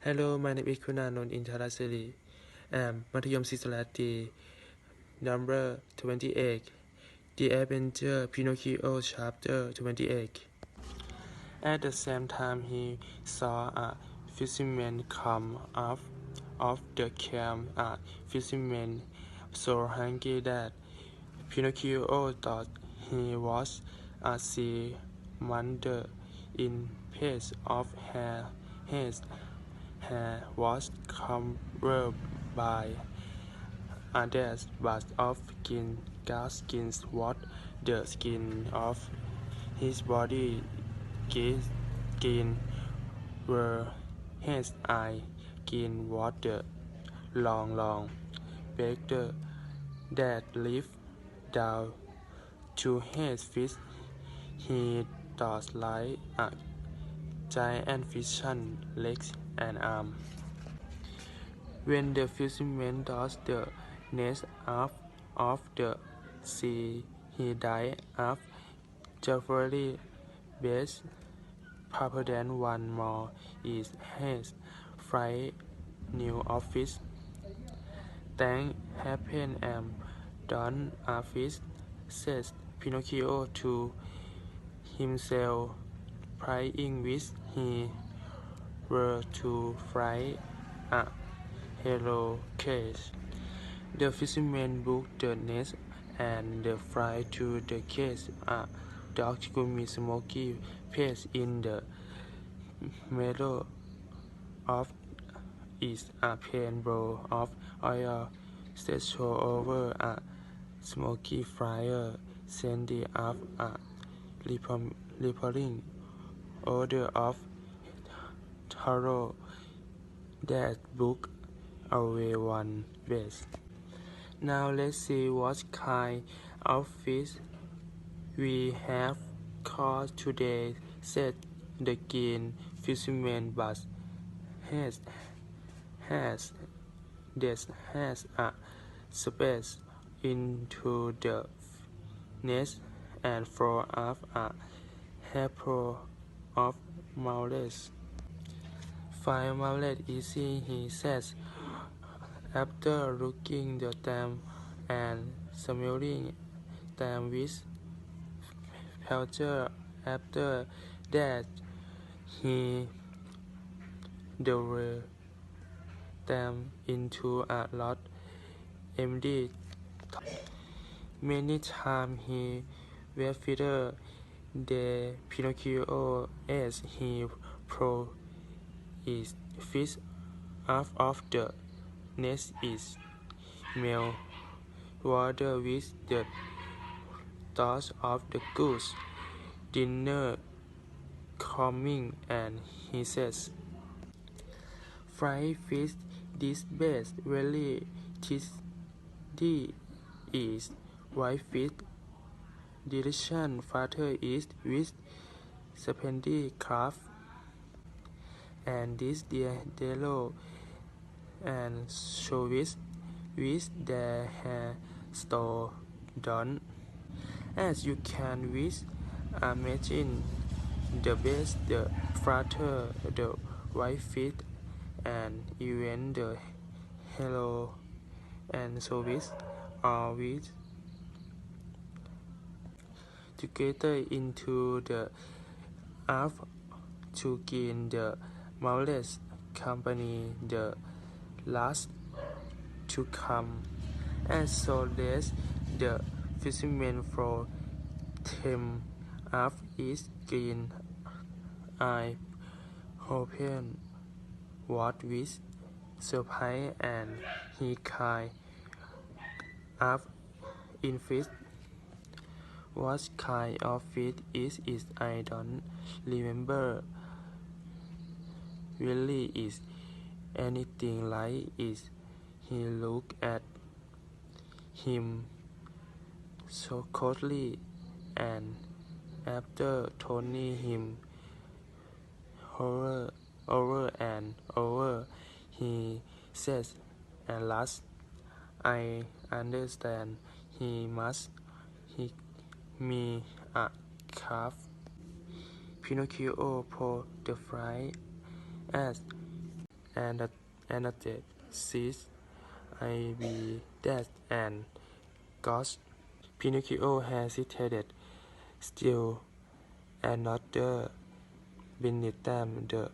Hello, my name is Kunanont Intarasiri. I'm Mathayom Sisalati, number 28. The Adventure Pinocchio, chapter 28. At the same time, he saw a fisherman come up of the camp. A fisherman so hungry that Pinocchio thought he was a sea monster. In place of his hair was covered by a dense band of skins, what the skin of his body skin were his eye, skin was the long beard that lived down to his feet. He thought like a giant fish's legs and arms. When the fisherman touched the nest of the sea, he died of Jeffrey best purple than one more is his fright new office. Thank happen and done office, says Pinocchio to himself, prying with he were to fry a hello case. The fisherman booked the nest and the fly to the case. A dark gloomy smoky paste in the middle of is a plain bowl of oil set over a smoky fire, sending up a repelling odor of tallow that book away one base. Now let's see what kind of fish we have caught today, said the keen fisherman, but has a space into the nest and throw up a handful of mouths. Find mouths easy, he says, after looking the them and smelling them with pleasure. After that, he dove them into a lot empty. Many times he feeder the Pinocchio as he pro is fish out of the nest is male water with the thoughts of the goose dinner coming, and he says, fried fish this best really tasty is white fish delicious father is with splendid craft, and this dear yellow and showbiz with their hair store done. As you can wish, imagine the best, the flatter, the white feet, and even the hello and showbiz are with together into the earth to gain the marvelous company, the last to come, and so less the fisherman for him up his green eye open what with surprise, and he cried up in fish. What kind of fish is it? I don't remember. Really is anything like it? He looked at him so coldly, and after turning him over and over, he says, at last, I understand. He must hit me a calf. Pinocchio pulled the fly as and annotated sees I be that and gosh. Pinocchio hesitated still another beneath them the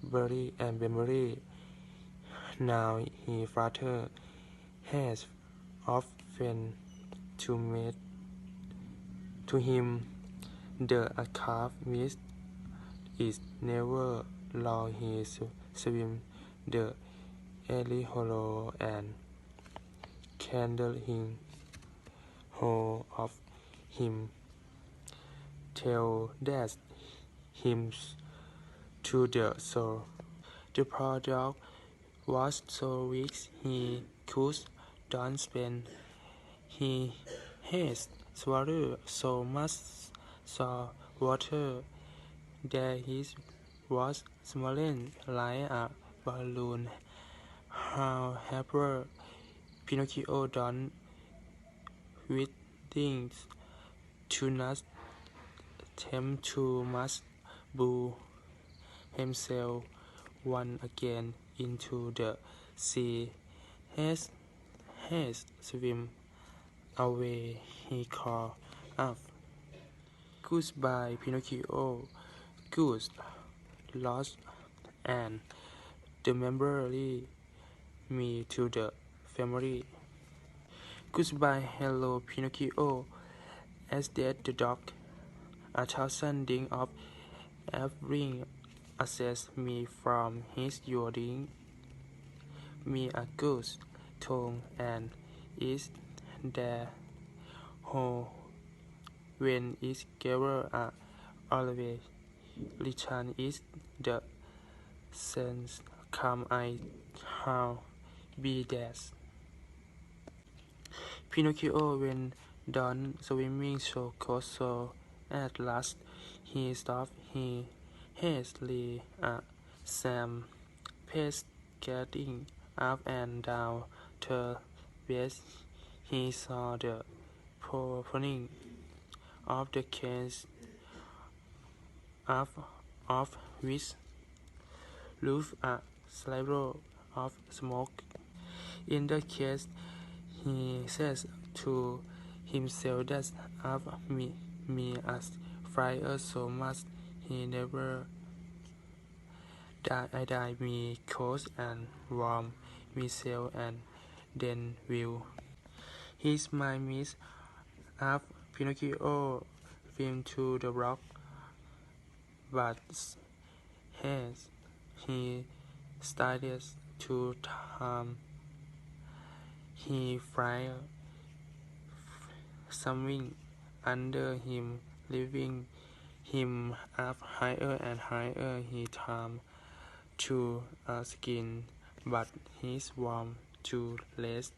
berry and memory. Now he flutter has often to meet to him the calf missed is never long he swim the Alidoro and candling hold of him till that him to the soul. The poor dog was so weak he could not spend. He had swallowed so much salt water that he was swollen like a balloon. However, Pinocchio done with things to not attempt to must bull himself once again into the sea. As swim away, he called up, "Goodbye, Pinocchio, good lost, and remember me to the family." "Goodbye, hello, Pinocchio," added the dog. "A thousand things of having access me from his yielding me a good tongue and is there who when is giver always return is the sense come I how be that." Pinocchio went down swimming so cold so at last he stopped. He hastily Sam paced getting up and down the bed. He saw the opening of the case of which roof a sliver of smoke. In the case, he says to himself that of me as fire so much he never die me cold and warm myself and then will. His mind missed up Pinocchio film to the rock, but as he started to turn, he felt something under him, lifting him up higher and higher. He turned to a skin, but his warm to less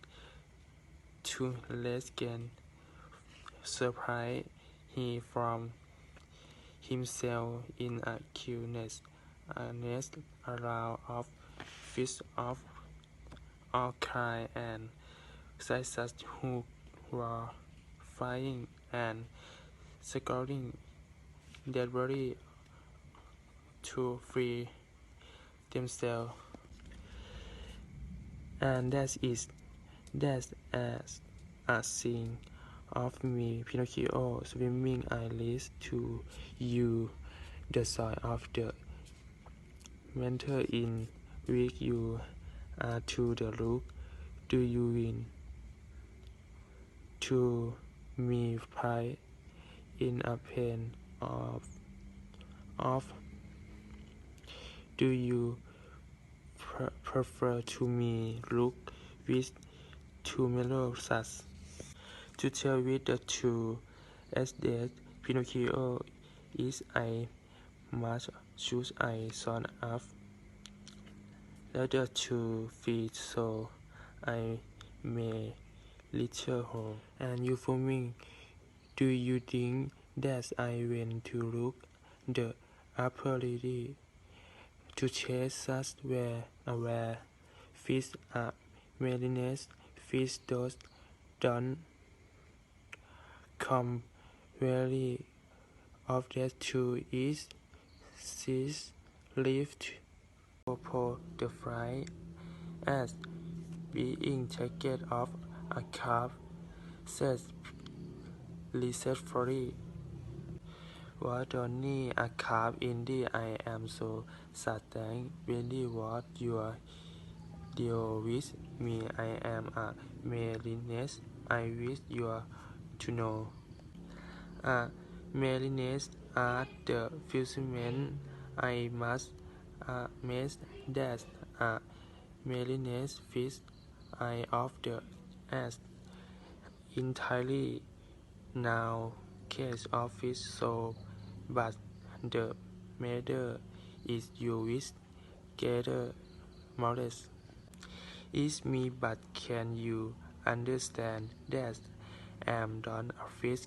gain. Surprised, he found himself in a queue a nest around of fish of all kinds and sizes who were flying and scouring desperately to free themselves. And that's as a scene of me, Pinocchio, swimming I list to you the soil of the mentor in which you are to the look. Do you win to me pride in a pain of do you prefer to me look with two melodies? To tell with the two as that Pinocchio is I must choose I son of the two feet so I may little home. And you for me, do you think that I went to look the opportunity to chase such where fish are Marionette fish those don't come very of that to east seas lift for the flight as being jacket of a calf, says researchfully. What only a calf indeed, I am so saddened. Really what your deal with me, I am a Marionette. I wish you to know. A Marionette are the fulfillment. I must admit that a Marionette fish eye of the ass entirely now case of fish so, but the matter is you wish gather modest. It's me, but can you understand that I'm done a fish?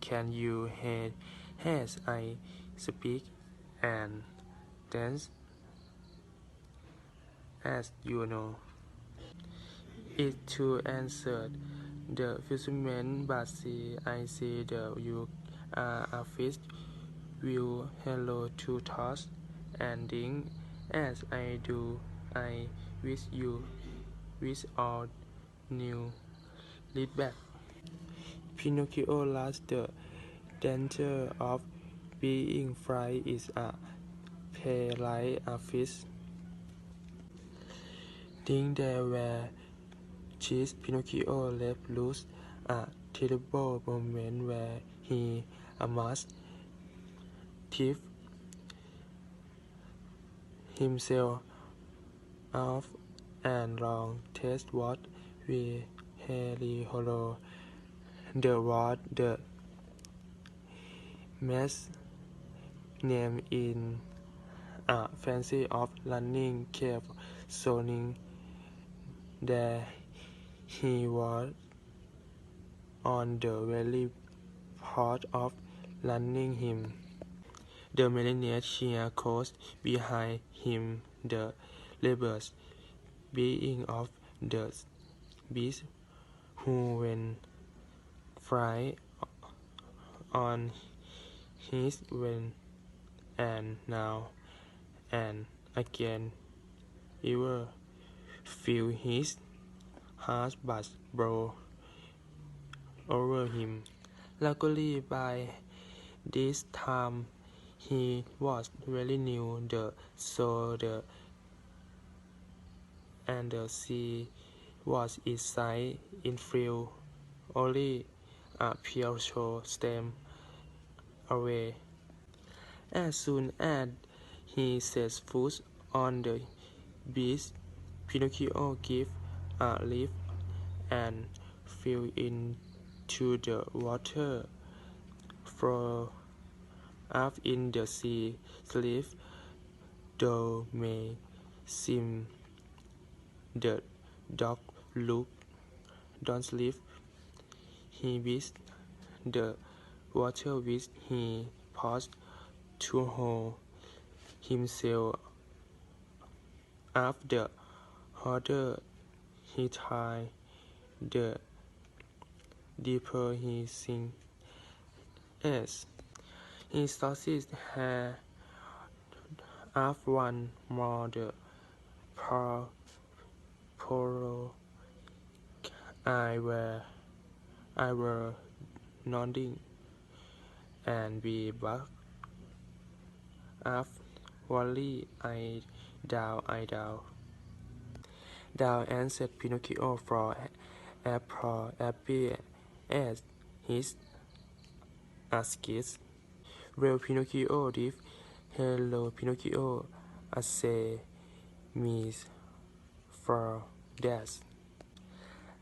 Can you hear as I speak and dance as you know? It too answered the fisherman, but see, I see that you are a fish. Will hello to toss and ding as I do. I wish you wish all new lead back. Pinocchio lost the danger of being fried is a pay like a fish. Think there were cheese. Pinocchio left loose a terrible moment where he must tip himself off and long test what we Harry Hollow. The word the mass name in a fancy of running cave zoning there he was on the very part of running him. The Marionette here close behind him the rebels being of the beast who when fly on his when and now and again ever feel his heart but blow over him. Luckily by this time he was very new the so the and the sea was its side in field only a pure show stem away. As soon as he sets foot on the beach, Pinocchio gives a leap and fell into the water. For up in the sea, sleep, though may seem the dog look, don't sleep. He beats the water which he paused to hold himself up the harder he tried, the deeper he sinks. As he started hair up one more the polo I were nodding and we back up wally I down down answered Pinocchio for April happy as his asked. Well Pinocchio did hello Pinocchio I say me for that.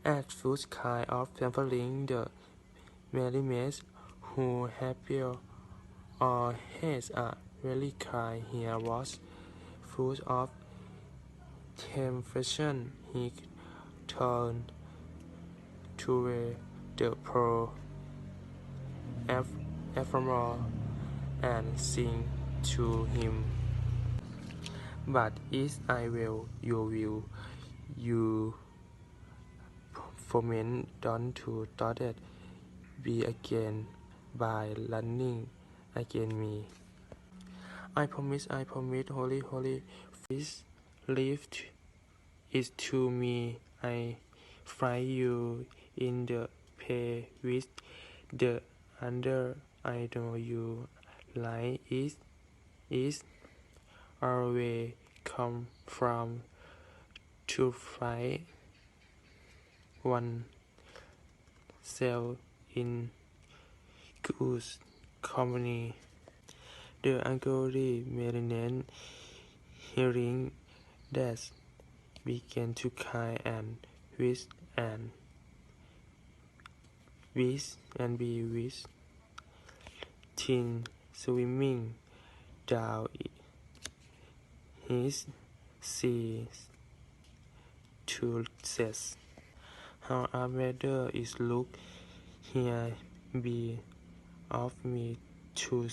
At first kind of sampling the Marionette who happier or has a really kind here was full of temptation. He turned toward the pearl ephemeral and sing to him. But if I will, you foment don't to started be again by running against me. I promise, holy, please leave it to me. I fry you in the pay with the under. I know you like it. Is always come from to fight one cell in good company. The angry Marionette, hearing that, began to cry and wish and be wish. Teen swimming down his seas to says, how I better is look here be of me to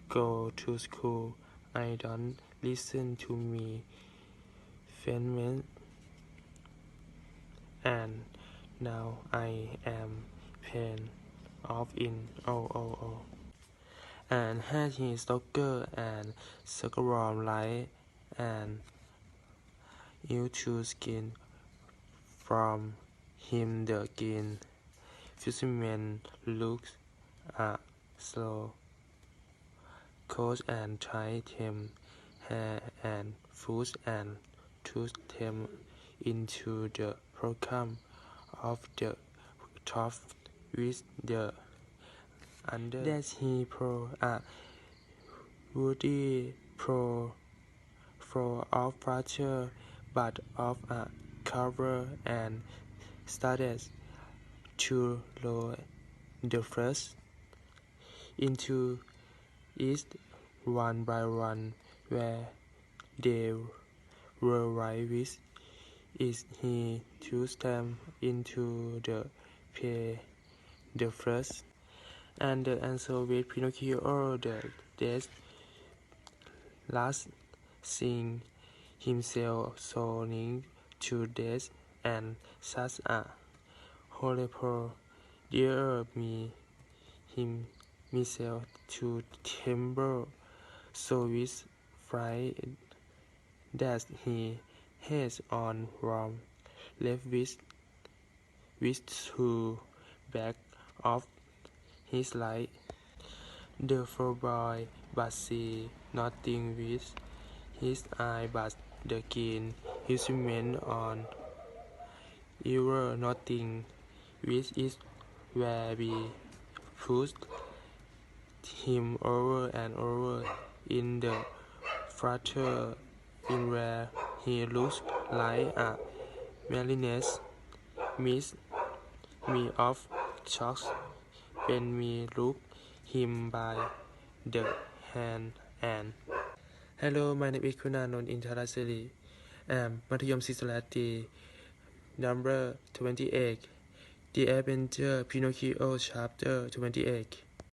go to school. I don't listen to me, Fenman, and now I am pain off in and had his stalker and sugar light and you to skin from him the gain. Fisherman looks slow, coach and tied him hair and foot and took him into the program of the top with the under that he pro woody pro for of fracture but of a cover and started to lower the first into east one by one where they were right with is he to stamp into the pay the first and the answer with Pinocchio or the death last seeing himself soaring to death and such a horrible dear me him myself to timber so with fright that he has on from left with to back of his light. The poor boy but see nothing with his eye but the keen his remain on ever nothing with it where we pushed him over and over in the flutter in where he looks like a Marionette. Miss me of shocks when me look him by the hand and Hello, my name is Kunanont Intarasiri.มัธยมศิษย์สระตรี number 28 The Adventure Pinocchio chapter 28